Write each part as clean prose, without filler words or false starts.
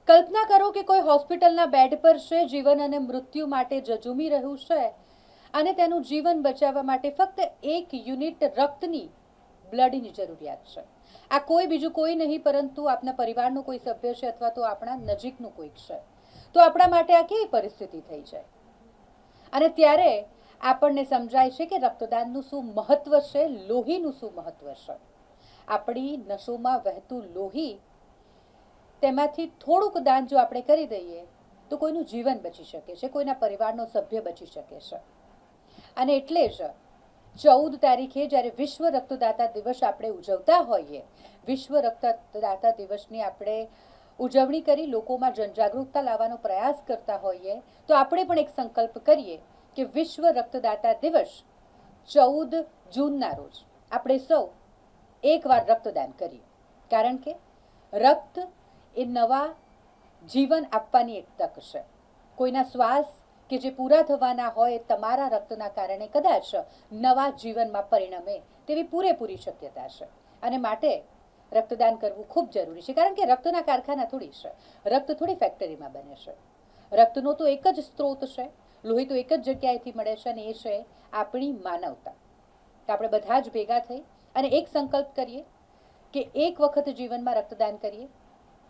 કલ્પના કરો કે કોઈ હોસ્પિટલના બેડ પર છે, જીવન અને મૃત્યુ માટે ઝઝૂમી રહ્યું છે અને તેનું જીવન બચાવવા માટે ફક્ત 1 યુનિટ રક્તની, બ્લડની જરૂરિયાત છે. આ કોઈ બીજું કોઈ નહીં પરંતુ આપણા પરિવારનું કોઈ સભ્ય છે અથવા તો આપણા નજીકનું કોઈક છે. તો આપણા માટે આ કેવી પરિસ્થિતિ થઈ જાય? અને ત્યારે આપણને સમજાય છે કે રક્તદાનનું શું મહત્વ છે, લોહીનું શું મહત્વ છે. આપણી નસોમાં વહેતું લોહી, તેમાંથી થોડુંક દાન જો આપણે કરી દઈએ તો કોઈનું જીવન બચી શકે છે, કોઈના પરિવારનો સભ્ય બચી શકે છે. અને એટલે જ 14 તારીખે જ્યારે વિશ્વ રક્તદાતા દિવસ આપણે ઉજવતા હોઈએ, વિશ્વ રક્તદાતા દિવસની આપણે ઉજવણી કરી લોકોમાં જનજાગૃતતા લાવવાનો પ્રયાસ કરતા હોઈએ, તો આપણે પણ એક સંકલ્પ કરીએ કે વિશ્વ રક્તદાતા દિવસ 14 જૂનના રોજ આપણે સૌ એકવાર રક્તદાન કરીએ. કારણ કે રક્ત એ નવા જીવન આપવાની એક તક છે. કોઈના શ્વાસ કે જે પૂરા થવાના હોય તમારા રક્તના કારણે કદાચ નવા જીવનમાં પરિણમે તેવી પૂરેપૂરી શક્યતા છે. અને માટે રક્તદાન કરવું ખૂબ જરૂરી છે. કારણ કે રક્તના કારખાના થોડી છે, રક્ત થોડી ફેક્ટરીમાં બને છે. રક્તનો તો એક જ સ્ત્રોત છે, લોહી તો એક જ જગ્યાએથી મળે છે અને એ છે આપણી માનવતા. તો આપણે બધા જ ભેગા થઈ અને એક સંકલ્પ કરીએ કે એક વખત જીવનમાં રક્તદાન કરીએ.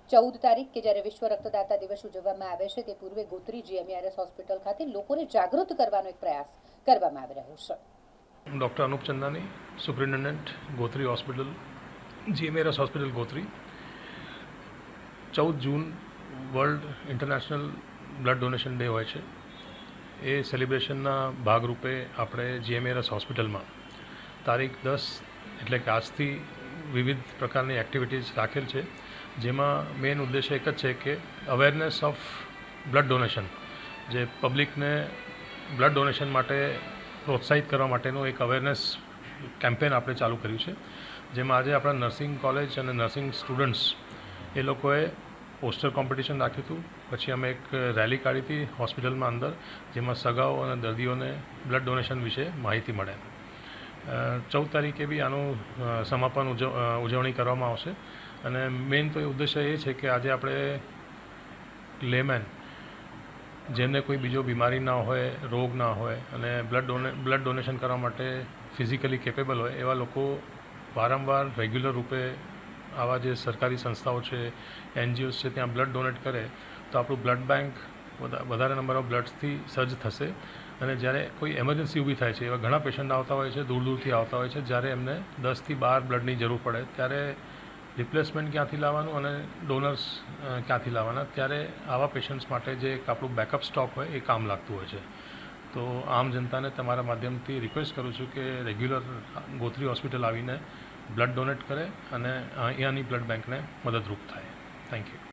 14 તારીખ કે જ્યારે વિશ્વ રક્તદાતા દિવસ ઉજવવામાં આવે છે તે પૂર્વે ગોત્રી GMARS હોસ્પિટલ ખાતે લોકોને જાગૃત કરવાનો એક પ્રયાસ કરવામાં આવી રહ્યો છે. Doctor Anup Chandani, superintendent Gotri hospital, GMARS hospital Gotri. 14 June world international blood donation day હોય છે. એ સેલિબ્રેશનના ભાગરૂપે આપણે GMARS હોસ્પિટલમાં તારીખ 10 એટલે કે આજથી વિવિધ પ્રકારની એક્ટિવિટીઝ રાખેલ છે. જેમાં મેઇન ઉદ્દેશ્ય એક જ છે કે અવેરનેસ ઓફ બ્લડ ડોનેશન, જે પબ્લિકને બ્લડ ડોનેશન માટે પ્રોત્સાહિત કરવા માટેનું એક અવેરનેસ કેમ્પેન આપણે ચાલુ કર્યું છે. જેમાં આજે આપણા નર્સિંગ કોલેજ અને નર્સિંગ સ્ટુડન્ટ્સ એ લોકોએ પોસ્ટર કોમ્પિટિશન રાખ્યું હતું. પછી અમે એક રેલી કાઢી હતી હોસ્પિટલમાં અંદર, જેમાં સગાઓ અને દર્દીઓને બ્લડ ડોનેશન વિશે માહિતી મળે. 14 તારીખે બી આનું સમાપન ઉજવણી કરવામાં આવશે. અને મેઇન તો એ ઉદ્દેશ્ય એ છે કે આજે આપણે લેમેન, જેમને કોઈ બીજો બીમારી ના હોય, રોગ ના હોય અને બ્લડ ડોનેશન કરવા માટે ફિઝિકલી કેપેબલ હોય એવા લોકો વારંવાર રેગ્યુલર રૂપે આવા જે સરકારી સંસ્થાઓ છે, NGOs છે, ત્યાં બ્લડ ડોનેટ કરે તો આપણું બ્લડ બેંક વધારે નંબર ઓફ બ્લડ્સથી સજ્જ થશે. અને જ્યારે કોઈ એમરજન્સી ઊભી થાય છે, એવા ઘણા પેશન્ટ આવતા હોય છે, દૂર દૂરથી આવતા હોય છે, જ્યારે એમને 10 થી 12 બ્લડની જરૂર પડે ત્યારે રિપ્લેસમેન્ટ ક્યાંથી લાવવાનું અને ડોનર્સ ક્યાંથી લાવવાના, ત્યારે આવા પેશન્ટ્સ માટે જે આપણું બેકઅપ સ્ટોક હોય એ કામ લાગતું હોય છે. તો આમ જનતાને તમારા માધ્યમથી રિક્વેસ્ટ કરું છું કે રેગ્યુલર ગોત્રી હોસ્પિટલ આવીને બ્લડ ડોનેટ કરે અને અહીંયાની બ્લડ બેંકને મદદરૂપ થાય. Thank you.